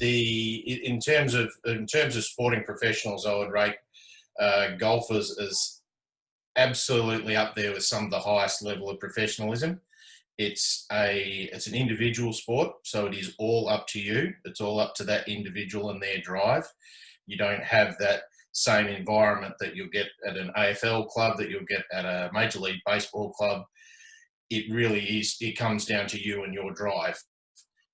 In terms of sporting professionals, I would rate golfers as absolutely up there with some of the highest level of professionalism. It's an individual sport, so it is all up to you. It's all up to that individual and their drive. You don't have that same environment that you'll get at an AFL club, that you'll get at a Major League Baseball club. It really is, it comes down to you and your drive.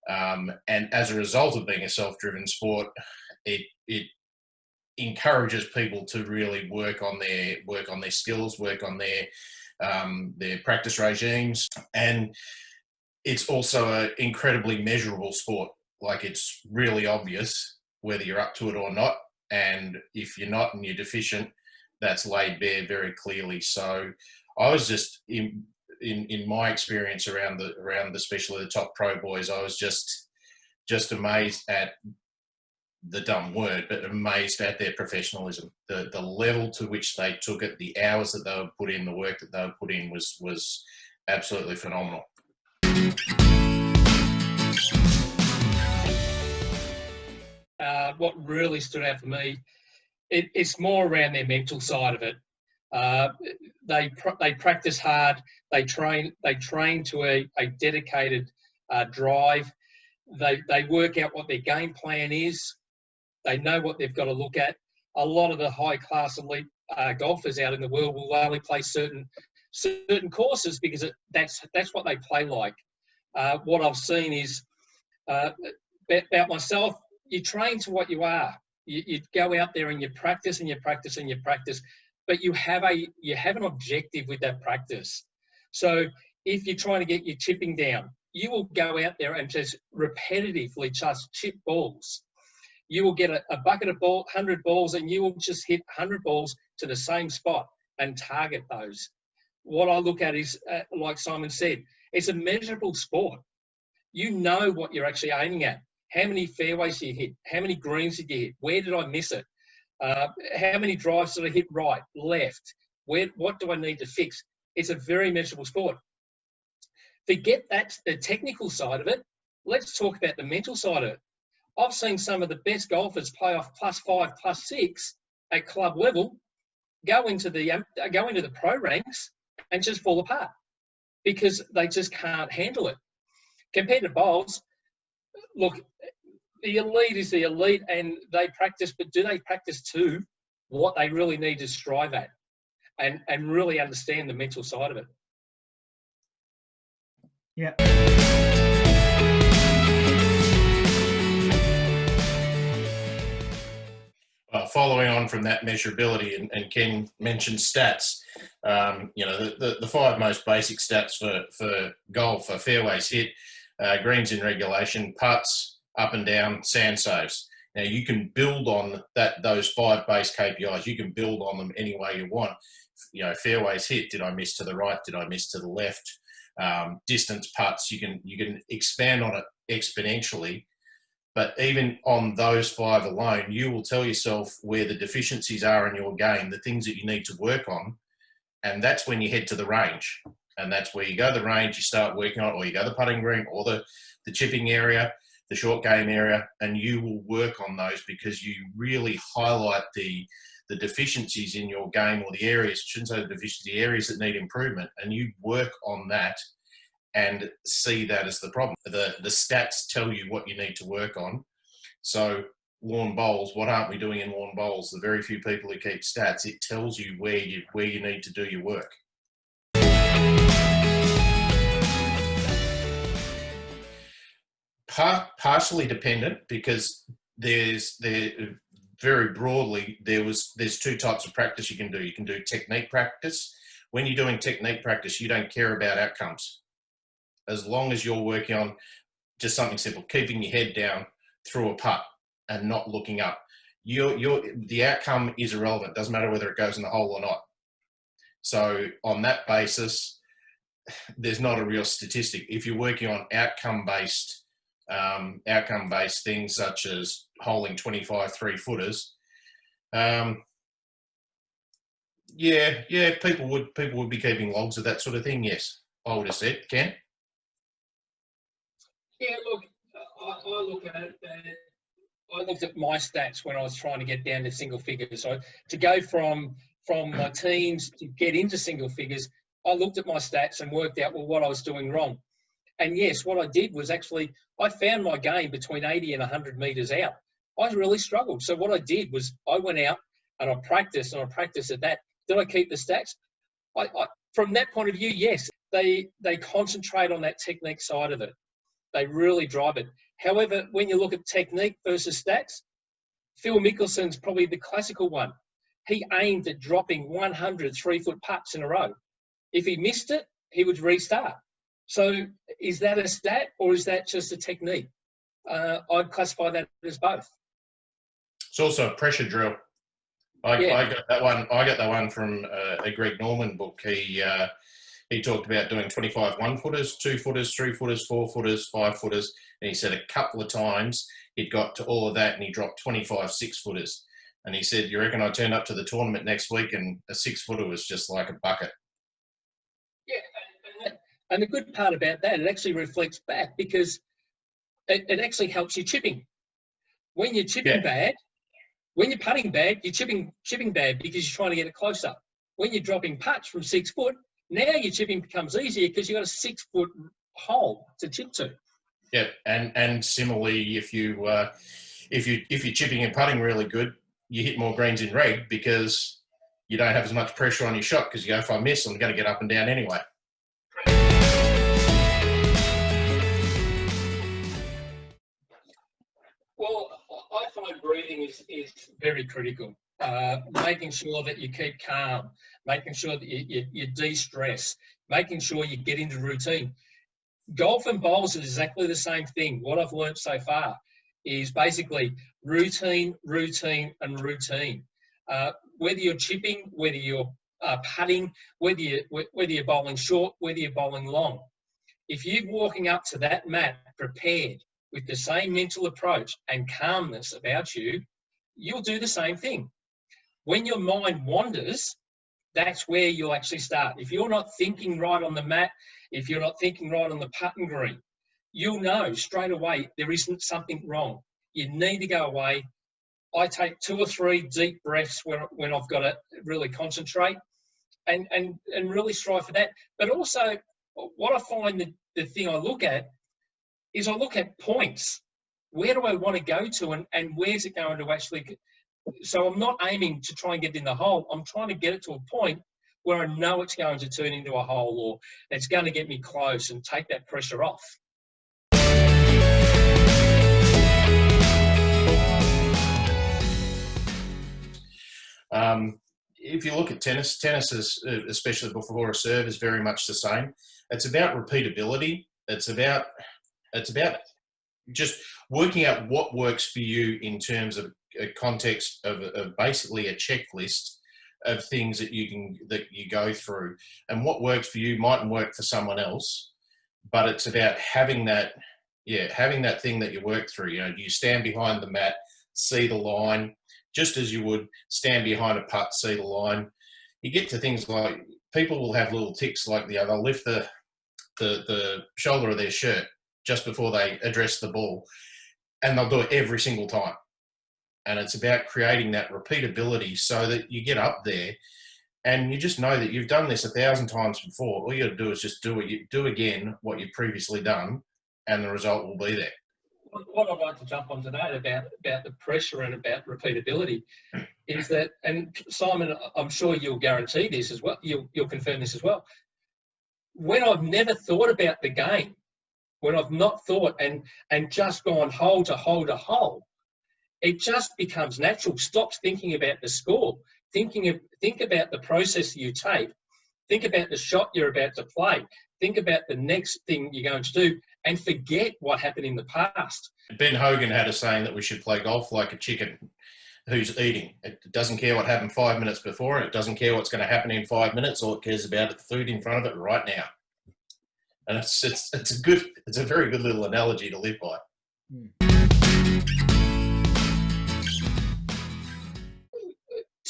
And as a result of being a self-driven sport, it encourages people to really work on their skills, work on their practice regimes, and it's also an incredibly measurable sport. Like, it's really obvious whether you're up to it or not, and if you're not and you're deficient, that's laid bare very clearly. So I was just in my experience around especially the top pro boys, I was just amazed at the dumb word, but amazed at their professionalism. The level to which they took it, the hours that they would put in, the work that they would put in was absolutely phenomenal. What really stood out for me, it's more around their mental side of it. They practice hard. They train to a dedicated drive. They work out what their game plan is. They know what they've got to look at. A lot of the high-class elite golfers out in the world will only play certain courses because that's what they play like. What I've seen is about myself. You train to what you are. You go out there and you practice and you practice and you practice, but you have an objective with that practice. So if you're trying to get your chipping down, you will go out there and just repetitively just chip balls. You will get a bucket of 100 balls, and you will just hit 100 balls to the same spot and target those. What I look at is, like Simon said, it's a measurable sport. You know what you're actually aiming at. How many fairways did you hit? How many greens did you hit? Where did I miss it? How many drives did I hit right, left? What do I need to fix? It's a very measurable sport. Forget that, the technical side of it. Let's talk about the mental side of it. I've seen some of the best golfers play off +5, +6 at club level, go into the pro ranks and just fall apart because they just can't handle it. Compared to bowls, look, the elite is the elite and they practice, but do they practice to what they really need to strive at and really understand the mental side of it? Yeah. Following on from that measurability, and Ken mentioned stats, the five most basic stats for golf are fairways hit, greens in regulation, putts, up and down, sand saves. Now, you can build on those five base KPIs. You can build on them any way you want. Fairways hit, did I miss to the right? Did I miss to the left? Distance putts, you can expand on it exponentially. But even on those five alone, you will tell yourself where the deficiencies are in your game, the things that you need to work on. And that's when you head to the range. And that's where you go to the range, you start working on it, or you go to the putting green or the chipping area, the short game area, and you will work on those because you really highlight the deficiencies in your game, or the areas, I shouldn't say the deficiency, areas that need improvement. And you work on that and see that as the problem. The stats tell you what you need to work on. So lawn bowls, what aren't we doing in lawn bowls? The very few people who keep stats, it tells you where you need to do your work. Partially dependent, because there's very broadly, there's two types of practice you can do. You can do technique practice. When you're doing technique practice, you don't care about outcomes. As long as you're working on just something simple, keeping your head down through a putt and not looking up, the outcome is irrelevant. Doesn't matter whether it goes in the hole or not. So on that basis, there's not a real statistic. If you're working on outcome-based things such as holing 25 3-footers, people would be keeping logs of that sort of thing. Yes, I would have said. Ken? Yeah, look, I look at it that I looked at my stats when I was trying to get down to single figures. So to go from my teens to get into single figures, I looked at my stats and worked out, well, what I was doing wrong. And yes, what I did was actually, I found my game between 80 and 100 metres out. I really struggled. So what I did was I went out and I practiced at that. Did I keep the stats? From that point of view, yes, they concentrate on that technique side of it. They really drive it. However, when you look at technique versus stats, Phil Mickelson's probably the classical one. He aimed at dropping 100 3-foot putts in a row. If he missed it, he would restart. So is that a stat or is that just a technique? I'd classify that as both. It's also a pressure drill. I got that one. I got that one from a Greg Norman book. He talked about doing 25 1-footers, 2-footers, 3-footers, 4-footers, 5-footers, and he said a couple of times he'd got to all of that and he dropped 25 6-footers. And he said, "You reckon I turned up to the tournament next week and a 6-footer was just like a bucket." Yeah, and the good part about that, it actually reflects back because it actually helps you chipping. When you're chipping bad, when you're putting bad, you're chipping bad because you're trying to get it closer. When you're dropping putts from 6 foot, now your chipping becomes easier because you've got a 6-foot hole to chip to. Yeah, and similarly, if you're chipping and putting really good, you hit more greens in reg because you don't have as much pressure on your shot because you go, if I miss, I'm going to get up and down anyway. Well, I find breathing is very critical. Making sure that you keep calm, making sure that you de-stress, making sure you get into routine. Golf and bowls is exactly the same thing. What I've learned so far is basically routine, routine, and routine. Whether you're chipping, whether you're putting, whether you're bowling short, whether you're bowling long. If you're walking up to that mat prepared with the same mental approach and calmness about you, you'll do the same thing. When your mind wanders, that's where you'll actually start. If you're not thinking right on the mat, if you're not thinking right on the putting green, you'll know straight away there isn't something wrong. You need to go away. I take 2 or 3 deep breaths when I've got to really concentrate and really strive for that. But also, what I find the thing I look at is I look at points. Where do I want to go to and where's it going to actually... So I'm not aiming to try and get in the hole. I'm trying to get it to a point where I know it's going to turn into a hole or it's going to get me close and take that pressure off. If you look at tennis is, especially before a serve, is very much the same. It's about repeatability. It's about just working out what works for you in terms of a context of basically a checklist of things that you go through, and what works for you mightn't work for someone else, but it's about having that thing that you work through. You know, you stand behind the mat, see the line, just as you would stand behind a putt, see the line. You get to things like people will have little ticks like they'll lift the shoulder of their shirt just before they address the ball, and they'll do it every single time. And it's about creating that repeatability so that you get up there and you just know that you've done this 1,000 times before. All you got to do is just do again what you've previously done, and the result will be there. What I'd like to jump on today about the pressure and about repeatability is that, and Simon, I'm sure you'll guarantee this as well, you'll confirm this as well. When I've never thought about the game, when I've not thought and just gone hole to hole to hole, it just becomes natural. Stops thinking about the score. Think about the process you take. Think about the shot you're about to play. Think about the next thing you're going to do and forget what happened in the past. Ben Hogan had a saying that we should play golf like a chicken who's eating. It doesn't care what happened 5 minutes before. It doesn't care what's going to happen in 5 minutes. All it cares about is the food in front of it right now. And it's a very good little analogy to live by.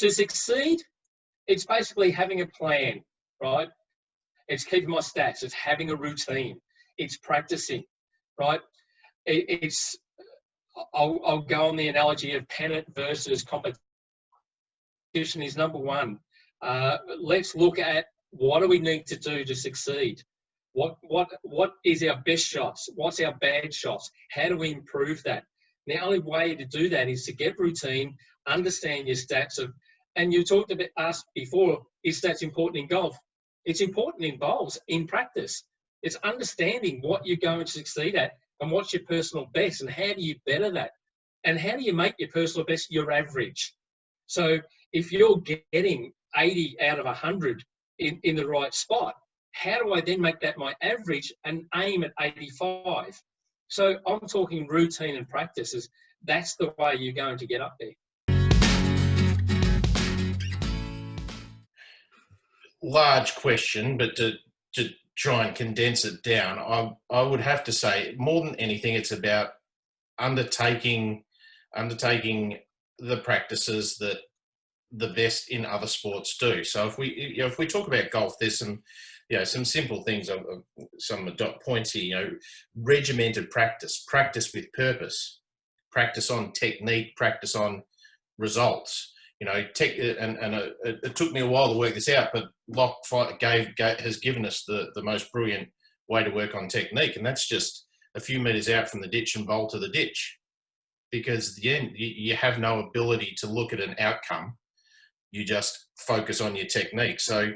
To succeed, it's basically having a plan, right? It's keeping my stats. It's having a routine. It's practicing, right? I'll go on the analogy of pennant versus competition is number one. Let's look at what do we need to do to succeed. What is our best shots? What's our bad shots? How do we improve that? The only way to do that is to get routine, understand your stats and you talked about us before, is stats important in golf? It's important in bowls, in practice. It's understanding what you're going to succeed at and what's your personal best and how do you better that? And how do you make your personal best your average? So if you're getting 80 out of 100 in the right spot, how do I then make that my average and aim at 85? So I'm talking routine and practices. That's the way you're going to get up there. Large question, but to try and condense it down, I would have to say more than anything, it's about undertaking the practices that the best in other sports do. So if we talk about golf, there's some simple things, some points here. Regimented practice with purpose, practice on technique, practice on results. It took me a while to work this out, but Locke has given us the most brilliant way to work on technique, and that's just a few metres out from the ditch and bowl to the ditch. Because at the end, you have no ability to look at an outcome. You just focus on your technique. So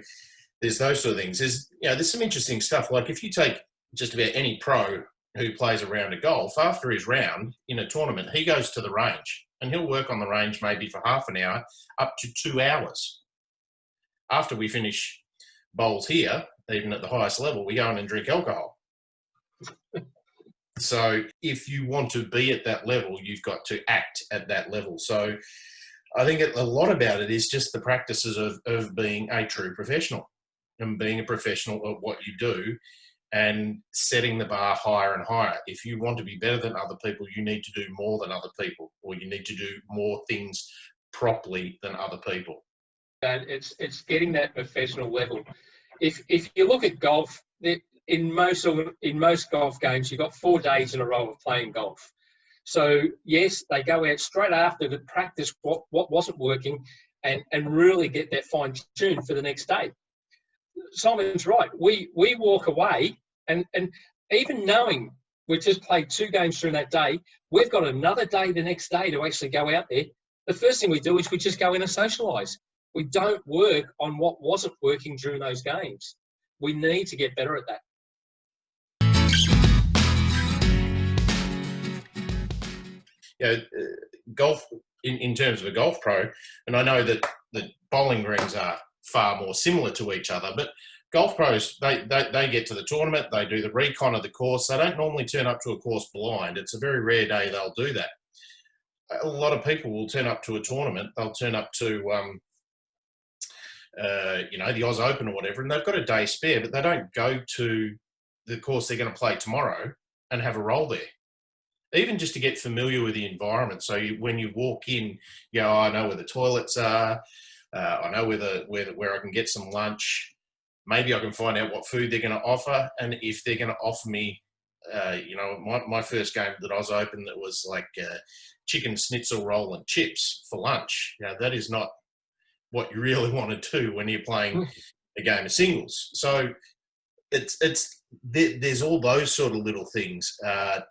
there's those sort of things. There's some interesting stuff. Like if you take just about any pro who plays a round of golf, after his round in a tournament, he goes to the range and he'll work on the range maybe for half an hour up to 2 hours. After we finish bowls here, even at the highest level, we go in and drink alcohol. So if you want to be at that level, you've got to act at that level. So I think a lot about it is just the practices of being a true professional and being a professional at what you do and setting the bar higher and higher. If you want to be better than other people, you need to do more than other people, or you need to do more things properly than other people. And it's getting that professional level. If you look at golf, in most golf games, you've got 4 days in a row of playing golf. So yes, they go out straight after to practice what wasn't working and really get that fine tune for the next day. Simon's right. We walk away and even knowing we've just played 2 games during that day, we've got another day the next day to actually go out there. The first thing we do is we just go in and socialise. We don't work on what wasn't working during those games. We need to get better at that. Golf in terms of a golf pro, and I know that the bowling greens are far more similar to each other, but golf pros, they get to the tournament, they do the recon of the course. They don't normally turn up to a course blind. It's a very rare day they'll do that. A lot of people will turn up to a tournament. They'll turn up to the Oz Open or whatever, and they've got a day spare, but they don't go to the course they're going to play tomorrow and have a roll there. Even just to get familiar with the environment. So when you walk in, I know where the toilets are. I know where I can get some lunch. Maybe I can find out what food they're going to offer, and if they're going to offer me, my first game that I was open, that was like chicken schnitzel roll and chips for lunch. That is not what you really want to do when you're playing a game of singles. So there's all those sort of little things,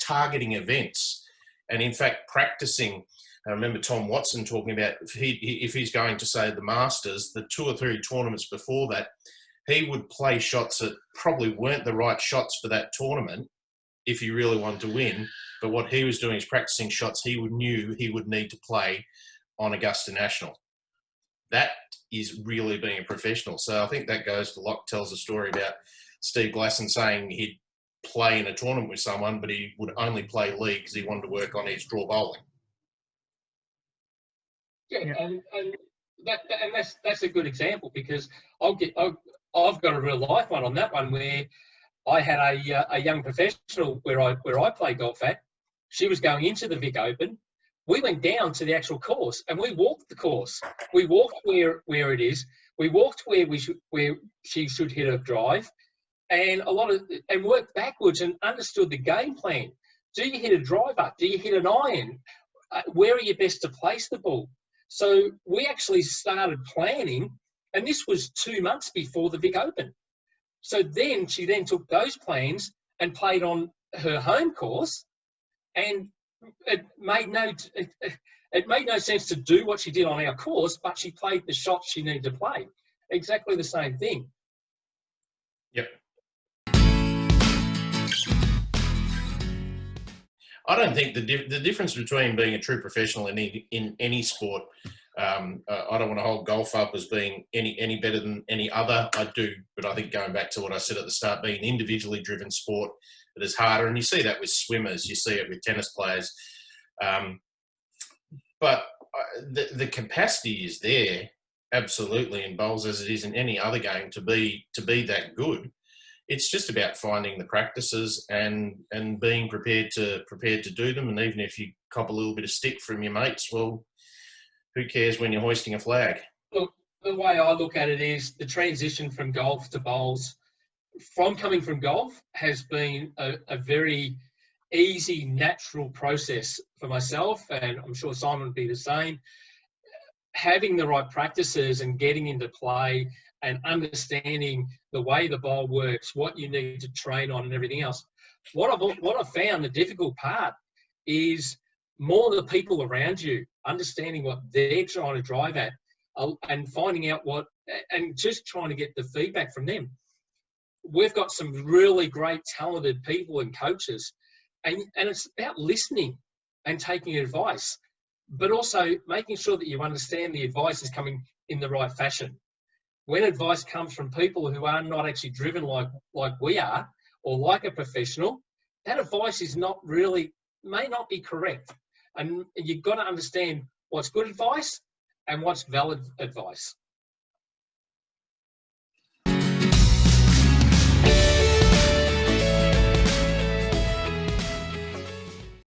targeting events, and in fact practicing. I remember Tom Watson talking about if he's going to say the Masters, the 2 or 3 tournaments before that, he would play shots that probably weren't the right shots for that tournament if he really wanted to win. But what he was doing is practicing shots he knew he would need to play on Augusta National. That is really being a professional. So I think that goes to Locke tells a story about Steve Glasson saying he'd play in a tournament with someone, but he would only play league because he wanted to work on his draw bowling. Yeah, and that's a good example, because I've got a real life one on that one, where I had a young professional where I play golf at. She was going into the Vic Open. We went down to the actual course and we walked the course. We walked where it is. We walked where she should hit her drive, and worked backwards and understood the game plan. Do you hit a driver? Do you hit an iron? Where are you best to place the ball? So we actually started planning, and this was 2 months before the Vic Open. So then she then took those plans and played on her home course, and it made no sense to do what she did on our course, but she played the shots she needed to play. Exactly the same thing. Yep. I don't think the difference between being a true professional in any sport, I don't want to hold golf up as being any better than any other. I do, but I think going back to what I said at the start, being an individually driven sport, it is harder. And you see that with swimmers, you see it with tennis players. But the capacity is there, absolutely, in bowls as it is in any other game to be that good. It's just about finding the practices and being prepared to do them. And even if you cop a little bit of stick from your mates, well, who cares when you're hoisting a flag? Look, the way I look at it is the transition from golf to bowls, from coming from golf, has been a very easy, natural process for myself, and I'm sure Simon would be the same. Having the right practices and getting into play and understanding the way the bowl works, what you need to train on and everything else. What I've found the difficult part is more the people around you, understanding what they're trying to drive at, and finding out and just trying to get the feedback from them. We've got some really great, talented people and coaches, and it's about listening and taking advice, but also making sure that you understand the advice is coming in the right fashion. When advice comes from people who are not actually driven like we are, or like a professional, that advice may not be correct. And you've got to understand what's good advice and what's valid advice.